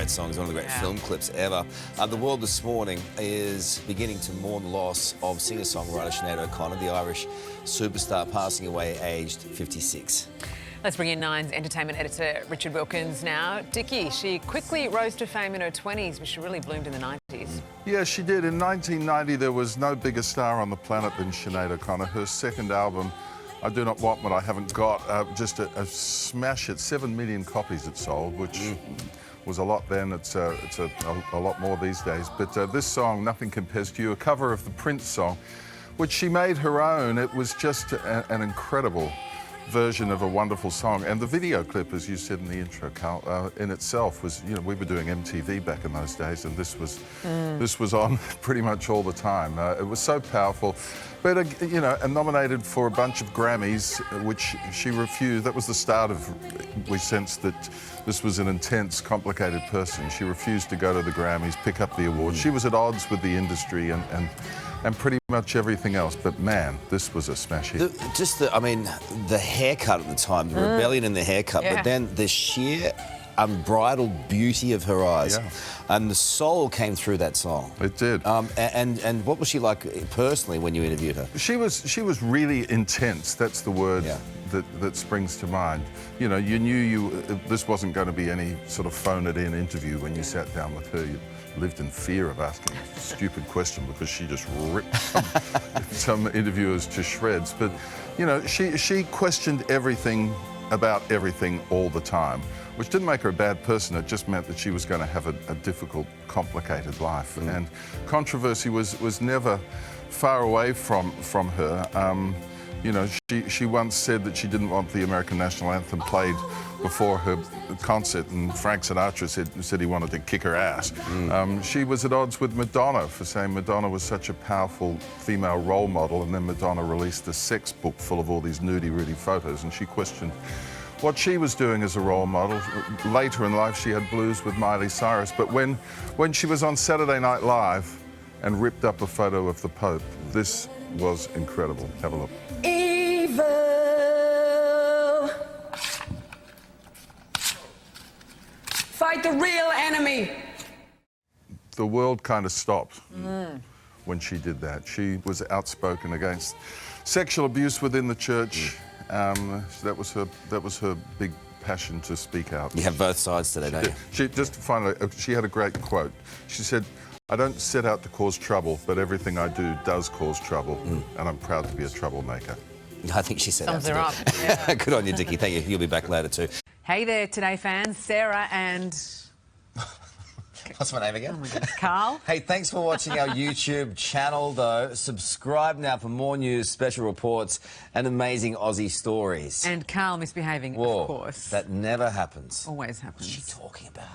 great songs, one of the great film clips ever. The world this morning is beginning to mourn the loss of singer-songwriter Sinead O'Connor, the Irish superstar, passing away aged 56. Let's bring in Nine's entertainment editor, Richard Wilkins, now. Dickie, she quickly rose to fame in her 20s, but she really bloomed in the 90s. Yeah, she did. In 1990, there was no bigger star on the planet than Sinead O'Connor. Her second album, I Do Not Want What I Haven't Got, just a smash hit. 7 million copies it sold, which was a lot then. It's a lot more these days. But this song, Nothing Compares to You, a cover of the Prince song, which she made her own. It was just an incredible version of a wonderful song. And the video clip, as you said in the intro, Carl, in itself was, you know, we were doing MTV back in those days, and this was on pretty much all the time. It was so powerful. But, you know, and nominated for a bunch of Grammys, which she refused. That was the start of, we sensed that this was an intense, complicated person. She refused to go to the Grammys, pick up the awards. She was at odds with the industry and pretty much everything else. But man, this was a smash hit. I mean, the haircut at the time, the rebellion in the haircut, but then the sheer unbridled beauty of her eyes. And the soul came through that song. It did. And what was she like personally when you interviewed her? She was really intense. That's the word that springs to mind. You know, you knew this wasn't going to be any sort of phone-it-in interview when you sat down with her. You lived in fear of asking a stupid question because she just ripped some interviewers to shreds. But, you know, she questioned everything about everything all the time, which didn't make her a bad person. It just meant that she was going to have a difficult, complicated life. And controversy was never far away from her. You know, she once said that she didn't want the American national anthem played before her concert, and Frank Sinatra said he wanted to kick her ass. She was at odds with Madonna for saying Madonna was such a powerful female role model, and then Madonna released a sex book full of all these nudie-rudie photos, and she questioned what she was doing as a role model. Later in life, she had blues with Miley Cyrus, but when she was on Saturday Night Live and ripped up a photo of the Pope, this was incredible. Have a look. Evil. Fight the real enemy. The world kind of stopped when she did that. She was outspoken against sexual abuse within the church. That was her big passion to speak out. You have both sides today, don't you? She had a great quote. She said, "I don't set out to cause trouble, but everything I do does cause trouble, and I'm proud to be a troublemaker." I think she said Sums that. her up. Yeah. Good on you, Dickie. Thank you. You'll be back later too. Hey there, Today fans. Sarah and... What's my name again? Oh my God. Carl. Hey, thanks for watching our YouTube channel, though. Subscribe now for more news, special reports, and amazing Aussie stories. And Carl misbehaving, Whoa, of course. That never happens. Always happens. What's she talking about?